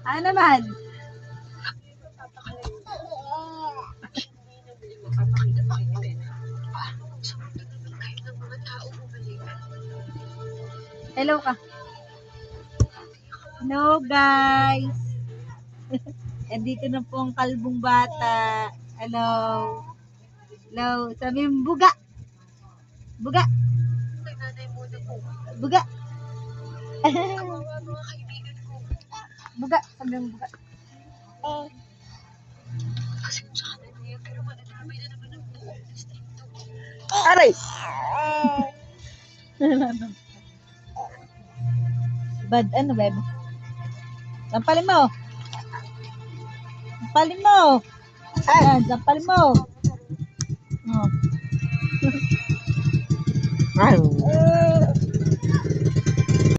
Ano naman? Hello ka. Hello guys. Andito na po ang kalbong bata. Hello. Hello. Sabi mo, buga. Buga. Buga. Buga. Sabi mo, buga. Aray! Bad, ano ba? Sampalin mo. Sampalin mo. Ayan, sampalin mo. Oh. Ay!